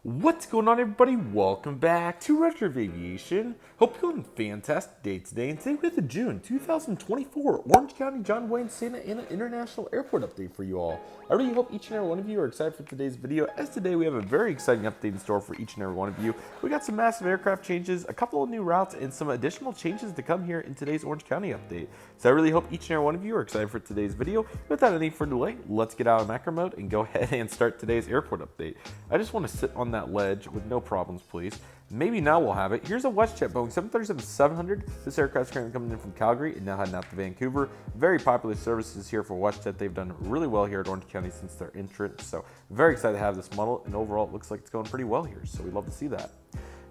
What's going on, everybody? Welcome back to Redriveraviation. Hope you're having a fantastic day today. And today we have the June 2024 Orange County John Wayne Stana International Airport update for you all. I really hope each and every one of you are excited for today's video, as today we have a very exciting update in store for each and every one of you. We got some massive aircraft changes, a couple of new routes, and some additional changes to come here in today's Orange County update. So I really hope each and every one of you are excited for today's video. Without any further delay, let's get out of macro mode and go ahead and start today's airport update. I just want to sit on that ledge with no problems, please. Maybe now we'll have it. Here's a WestJet Boeing 737-700. This aircraft's currently coming in from Calgary and now heading out to Vancouver. Very popular services here for WestJet. They've done really well here at Orange County since their entrance. So very excited to have this model, and overall it looks like it's going pretty well here. So we love to see that.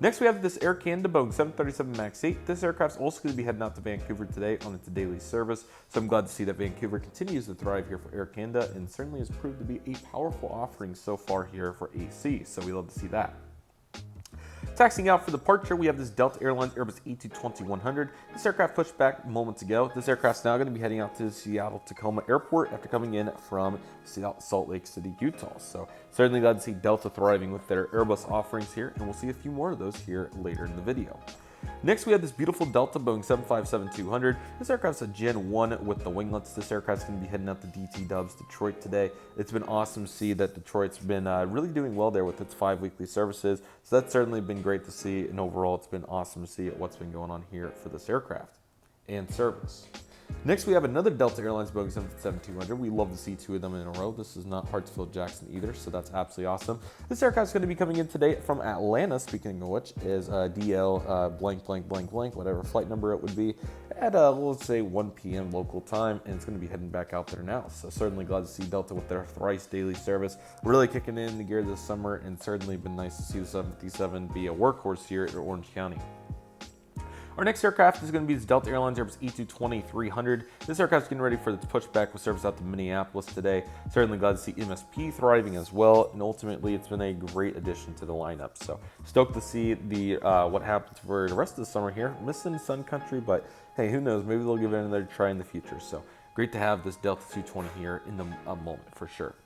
Next, we have this Air Canada Boeing 737 MAX 8. This aircraft's also going to be heading out to Vancouver today on its daily service. So I'm glad to see that Vancouver continues to thrive here for Air Canada, and certainly has proved to be a powerful offering so far here for AC. So we love to see that. Taxiing out for departure, we have this Delta Airlines Airbus A220-100. This aircraft pushed back moments ago. This aircraft's now going to be heading out to the Seattle-Tacoma Airport after coming in from Salt Lake City, Utah. So certainly glad to see Delta thriving with their Airbus offerings here, and we'll see a few more of those here later in the video. Next, we have this beautiful Delta Boeing 757-200. This aircraft's a Gen 1 with the winglets. This aircraft's going to be heading out to DT Dubs Detroit today. It's been awesome to see that Detroit's been really doing well there with its 5 weekly services. So that's certainly been great to see, and overall it's been awesome to see what's been going on here for this aircraft and service. Next, we have another Delta Airlines Boeing 757-200. We love to see 2 of them in a row. This is not Hartsfield-Jackson either, so that's absolutely awesome. This aircraft is going to be coming in today from Atlanta, speaking of which, is DL blank, blank, blank, blank, whatever flight number it would be, at, let's say, 1 p.m. local time, and it's going to be heading back out there now. So certainly glad to see Delta with their thrice daily service really kicking in the gear this summer, and certainly been nice to see the 757 be a workhorse here at Orange County. Our next aircraft is going to be this Delta Airlines Airbus E220-300. This aircraft is getting ready for its pushback with service out to Minneapolis today. Certainly glad to see MSP thriving as well, and ultimately it's been a great addition to the lineup. So stoked to see the what happens for the rest of the summer here. Missing Sun Country, but hey, who knows? Maybe they'll give it another try in the future. So great to have this Delta 220 here in the moment for sure.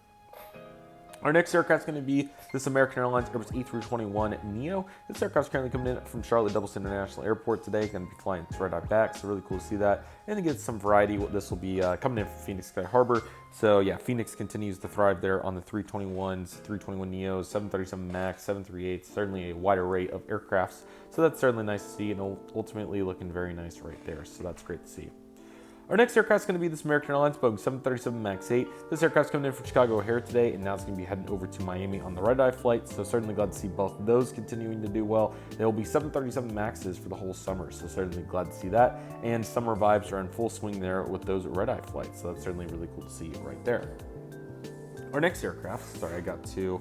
Our next aircraft is going to be this American Airlines Airbus A321neo. This aircraft is currently coming in from Charlotte Douglas International Airport today. Going to be flying right out back, so really cool to see that. And to get some variety, this will be coming in from Phoenix Sky Harbor. So yeah, Phoenix continues to thrive there on the 321s, 321neos, 737 MAX, 738, certainly a wider array of aircrafts. So that's certainly nice to see, and ultimately looking very nice right there. So that's great to see. Our next aircraft is going to be this American Airlines Boeing 737 MAX 8. This aircraft is coming in from Chicago O'Hare today, and now it's going to be heading over to Miami on the red-eye flight. So certainly glad to see both of those continuing to do well. There will be 737 MAXs for the whole summer, so certainly glad to see that. And summer vibes are in full swing there with those red-eye flights, so that's certainly really cool to see right there. Our next aircraft, sorry, I got to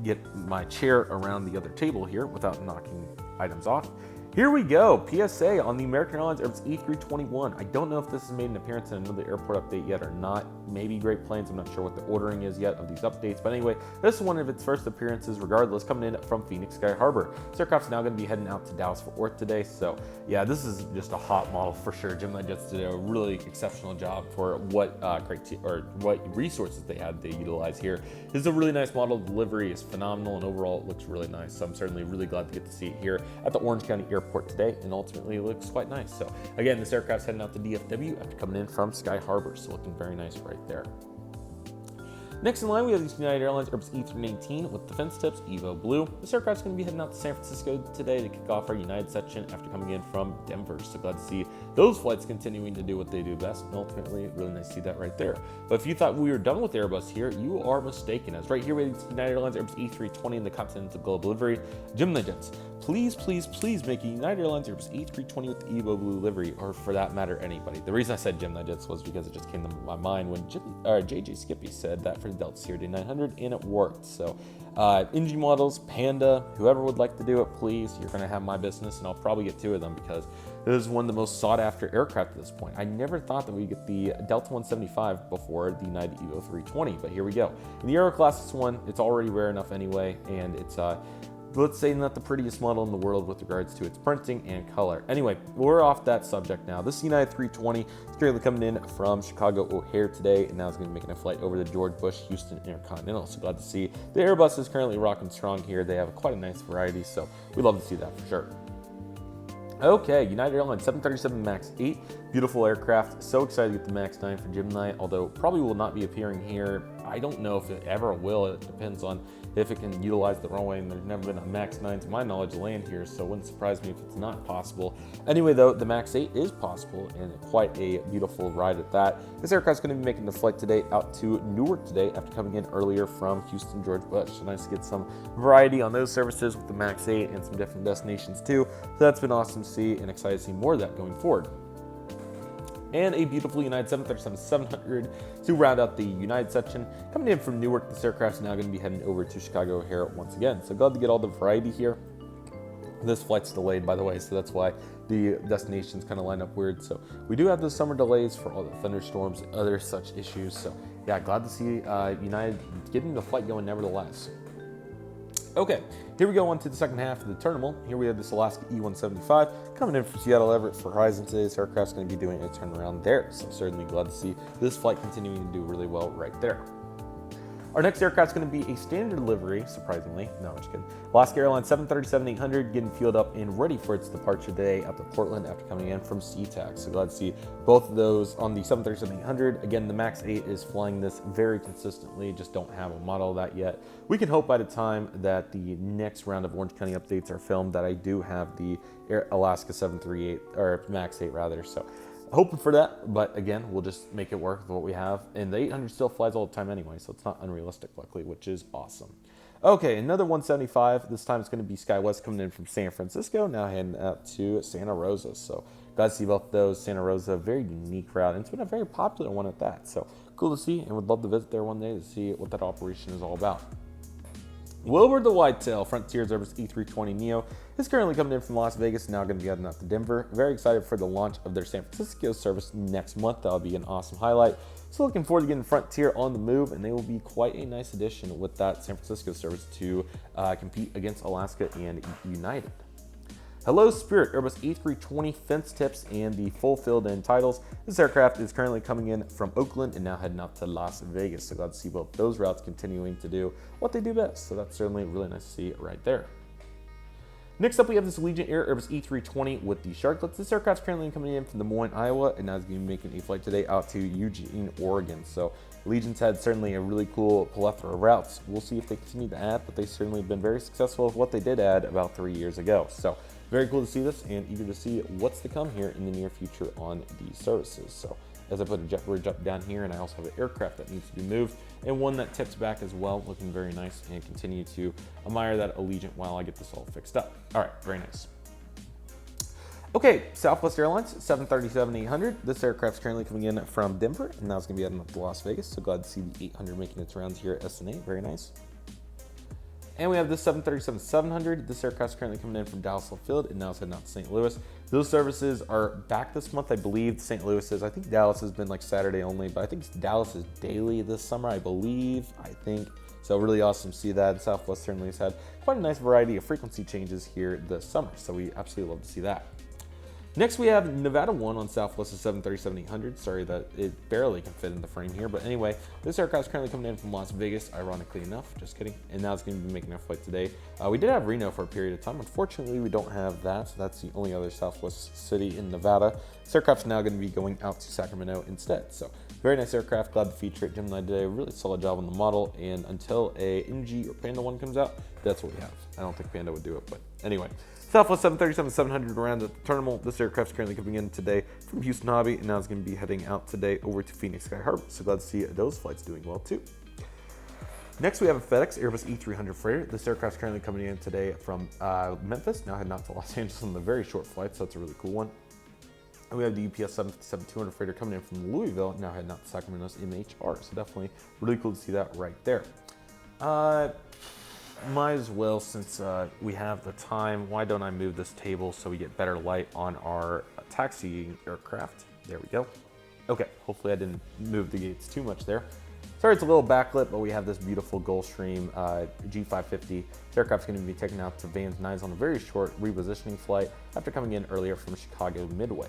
get my chair around the other table here without knocking items off. Here we go, PSA on the American Airlines Airbus A321. I don't know if this has made an appearance in another airport update yet or not. Maybe Great Plains, I'm not sure what the ordering is yet of these updates. But anyway, this is one of its first appearances regardless, coming in from Phoenix Sky Harbor. This aircraft's now going to be heading out to Dallas-Fort Worth today. So yeah, this is just a hot model for sure. GeminiJets did a really exceptional job for what what resources they had to utilize here. This is a really nice model. Delivery is phenomenal, and overall it looks really nice. So I'm certainly really glad to get to see it here at the Orange County Airport today, and ultimately it looks quite nice. So again, this aircraft's heading out to DFW after coming in from Sky Harbor, so looking very nice right there. Next in line, we have this United Airlines Airbus E319 with defense tips, Evo Blue. This aircraft's going to be heading out to San Francisco today to kick off our United section after coming in from Denver. So glad to see those flights continuing to do what they do best, and ultimately really nice to see that right there. But if you thought we were done with Airbus here, you are mistaken, as right here we have United Airlines Airbus E320 in the Continental Global livery. GeminiJets, please, please, please make a United Airlines Airbus E320 with the Evo Blue livery, or for that matter, anybody. The reason I said GeminiJets was because it just came to my mind when JJ Skippy said that for the Delta CRD 900, and it worked. So engine models, Panda, whoever would like to do it, please, you're going to have my business, and I'll probably get 2 of them because this is one of the most sought after aircraft at this point. I never thought that we'd get the Delta 175 before the United Evo 320, but here we go. In the Aero Classics one, it's already rare enough anyway, and it's let's say not the prettiest model in the world with regards to its printing and color. Anyway, we're off that subject now. This United 320 is currently coming in from Chicago O'Hare today, and now it's going to be making a flight over the George Bush Houston Intercontinental. So glad to see the Airbus is currently rocking strong here. They have quite a nice variety, so we love to see that for sure. Okay, United Airlines 737 MAX 8, beautiful aircraft. So excited to get the MAX 9 for Gemini, although probably will not be appearing here. I don't know if it ever will. It depends on if it can utilize the runway, and there's never been a MAX 9 to my knowledge land here, so it wouldn't surprise me if it's not possible. Anyway though, the MAX 8 is possible, and quite a beautiful ride at that. This aircraft's going to be making the flight today out to Newark today after coming in earlier from Houston George Bush. So nice to get some variety on those services with the MAX 8 and some different destinations too. So that's been awesome to see, and excited to see more of that going forward. And a beautiful United 737-700 to round out the United section. Coming in from Newark, this aircraft is now going to be heading over to Chicago O'Hare once again. So glad to get all the variety here. This flight's delayed, by the way, so that's why the destinations kind of line up weird. So we do have the summer delays for all the thunderstorms and other such issues. So yeah, glad to see United getting the flight going nevertheless. Okay, here we go on to the second half of the terminal. Here we have this Alaska E-175 coming in from Seattle Everett for Horizon today. This aircraft's going to be doing a turnaround there, so certainly glad to see this flight continuing to do really well right there. Our next aircraft is going to be a standard livery, surprisingly. No, I'm just kidding. Alaska Airlines 737-800 getting fueled up and ready for its departure today out to Portland after coming in from SeaTac. So glad to see both of those on the 737-800. Again, the MAX 8 is flying this very consistently, just don't have a model of that yet. We can hope by the time that the next round of Orange County updates are filmed that I do have the Alaska 738, or MAX 8 rather. So hoping for that, but again, we'll just make it work with what we have. And the 800 still flies all the time anyway, so it's not unrealistic, luckily, which is awesome. Okay, another 175. This time it's going to be SkyWest coming in from San Francisco, now heading out to Santa Rosa. So glad to see both those. Santa Rosa, very unique route, and it's been a very popular one at that. So cool to see, and would love to visit there one day to see what that operation is all about. Wilbur the Whitetail, Frontier's Airbus E320neo, is currently coming in from Las Vegas, now going to be heading out to Denver. Very excited for the launch of their San Francisco service next month. That'll be an awesome highlight. So looking forward to getting Frontier on the move, and they will be quite a nice addition with that San Francisco service to compete against Alaska and United. Hello Spirit, Airbus A320 fence tips and the full filled-in titles. This aircraft is currently coming in from Oakland and now heading out to Las Vegas. So glad to see both those routes continuing to do what they do best. So that's certainly really nice to see right there. Next up, we have this Allegiant Air Airbus E320 with the Shotcut. This aircraft's currently coming in from Des Moines, Iowa, and now is going to be making a flight today out to Eugene, Oregon. So Allegiant's had certainly a really cool plethora of routes. We'll see if they continue to add, but they certainly have been very successful with what they did add about 3 years ago. So very cool to see this, and eager to see what's to come here in the near future on these services. So as I put a jet bridge up down here, and I also have an aircraft that needs to be moved, and one that tips back as well, looking very nice, and continue to admire that Allegiant while I get this all fixed up. All right, very nice. Okay, Southwest Airlines 737-800. This aircraft's currently coming in from Denver, and now it's going to be heading up to Las Vegas. So glad to see the 800 making its rounds here at SNA. Very nice. And we have this 737-700. This aircraft's currently coming in from Dallas Love Field, and now it's heading out to St. Louis. Those services are back this month, I believe. St. Louis is. I think Dallas has been like Saturday only, but I think Dallas is daily this summer, I believe. I think. So really awesome to see that. Southwest certainly has had quite a nice variety of frequency changes here this summer. So we absolutely love to see that. Next, we have Nevada 1 on Southwest's 737-800. Sorry that it barely can fit in the frame here. But anyway, this aircraft is currently coming in from Las Vegas, ironically enough. Just kidding. And now it's going to be making our flight today. We did have Reno for a period of time. Unfortunately, we don't have that. So that's the only other Southwest city in Nevada. This aircraft's now going to be going out to Sacramento instead. So very nice aircraft. Glad to feature it. Gemini did a really solid job on the model. And until a NG or Panda 1 comes out, that's what we have. I don't think Panda would do it. But anyway. Southwest 737-700 around at the terminal. This aircraft's currently coming in today from Houston Hobby, and now it's going to be heading out today over to Phoenix Sky Harbor. So glad to see those flights doing well too. Next, we have a FedEx Airbus E300 freighter. This aircraft's currently coming in today from Memphis, now heading out to Los Angeles on the very short flight, so that's a really cool one. And we have the UPS 757-200 freighter coming in from Louisville, now heading out to Sacramento's MHR. So definitely really cool to see that right there. Might as well, since we have the time, why don't I move this table so we get better light on our taxiing aircraft. There we go. Okay, hopefully I didn't move the gates too much there. Sorry, it's a little backlit, but we have this beautiful Gulfstream G550. This aircraft's going to be taken out to Vans 9s on a very short repositioning flight after coming in earlier from Chicago Midway.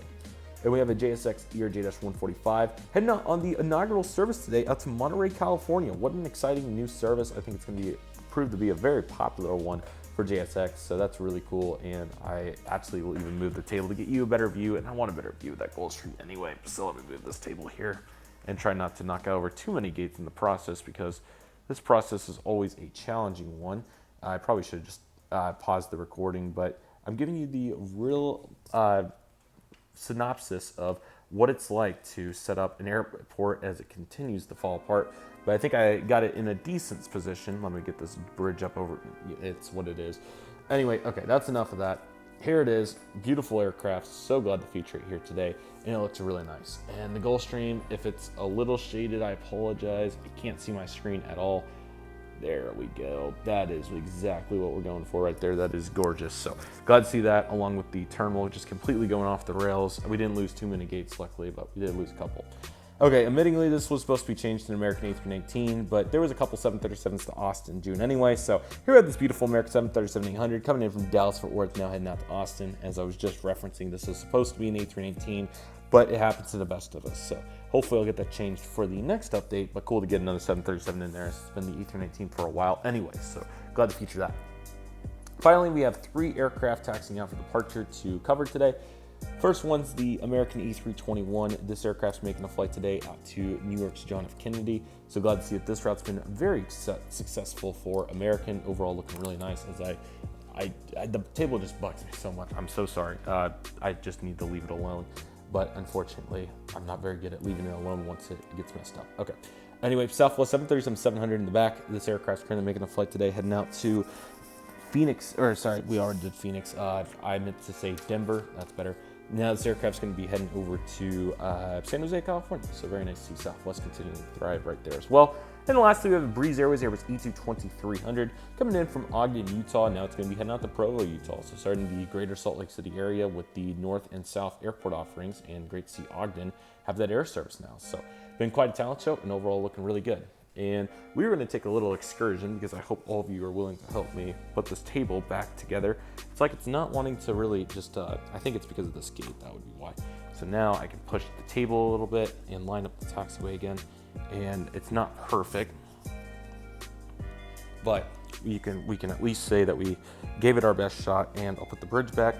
And we have a JSX ERJ-145 heading out on the inaugural service today out to Monterey, California. What an exciting new service. I think it's going to prove to be a very popular one for JSX, so that's really cool. And I actually will even move the table to get you a better view, and I want a better view of that Gulfstream anyway. So let me move this table here and try not to knock over too many gates in the process, because this process is always a challenging one. I probably should have just paused the recording, but I'm giving you the real synopsis of what it's like to set up an airport as it continues to fall apart. But I think I got it in a decent position. Let me get this bridge up over, it's what it is. Anyway, okay, that's enough of that. Here it is, beautiful aircraft, so glad to feature it here today, and it looks really nice. And the Gulfstream, if it's a little shaded, I apologize. I can't see my screen at all. There we go. That is exactly what we're going for right there. That is gorgeous. So glad to see that, along with the terminal just completely going off the rails. We didn't lose too many gates, luckily, but we did lose a couple. Okay, admittingly, this was supposed to be changed to an American A319, but there was a couple 737s to Austin in June anyway. So here we have this beautiful American 737-800 coming in from Dallas-Fort Worth, now heading out to Austin. As I was just referencing, this was supposed to be an A319, but it happens to the best of us. So hopefully I'll get that changed for the next update, but cool to get another 737 in there. It's been the A319 for a while anyway, so glad to feature that. Finally, we have 3 aircraft taxiing out for departure to cover today. First one's the American E321. This aircraft's making a flight today out to New York's John F. Kennedy. So glad to see that this route's been very successful for American. Overall looking really nice. As the table just bugs me so much. I'm so sorry. I just need to leave it alone. But unfortunately, I'm not very good at leaving it alone once it gets messed up. Okay. Anyway, Southwest 737-700 in the back. This aircraft's currently making a flight today, heading out to Phoenix, or sorry, we already did Phoenix. I meant to say Denver. That's better. Now this aircraft's going to be heading over to San Jose, California. So very nice to see Southwest continuing to thrive right there as well. And lastly, we have Breeze Airways Airbus E22300 coming in from Ogden, Utah. Now it's going to be heading out to Provo, Utah. So starting the greater Salt Lake City area with the North and South airport offerings, and great to see Ogden have that air service now. So been quite a talent show, and overall looking really good. And we were going to take a little excursion, because I hope all of you are willing to help me put this table back together. It's like it's not wanting to really just, I think it's because of this gate, that would be why. So now I can push the table a little bit and line up the taxiway again. And it's not perfect, but we can at least say that we gave it our best shot. And I'll put the bridge back,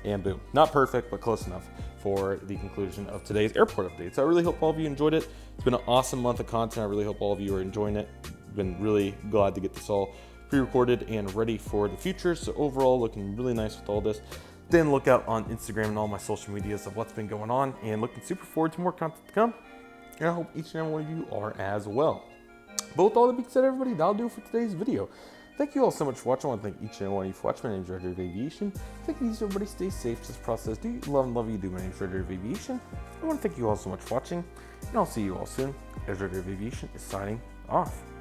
and boom. Not perfect, but close enough for the conclusion of today's airport update. So I really hope all of you enjoyed it. It's been an awesome month of content. I really hope all of you are enjoying it. Been really glad to get this all pre-recorded and ready for the future. So overall, looking really nice with all this. Then look out on Instagram and all my social medias of what's been going on, and looking super forward to more content to come. And I hope each and every one of you are as well. But with all that being said, everybody, that'll do it for today's video. Thank you all so much for watching. I want to thank each and every one of you for watching. My name is Redriveraviation. Take it easy, everybody. Stay safe. This process. Do you love and love you do. My name is Redriveraviation. I want to thank you all so much for watching, and I'll see you all soon. As Redriveraviation is signing off.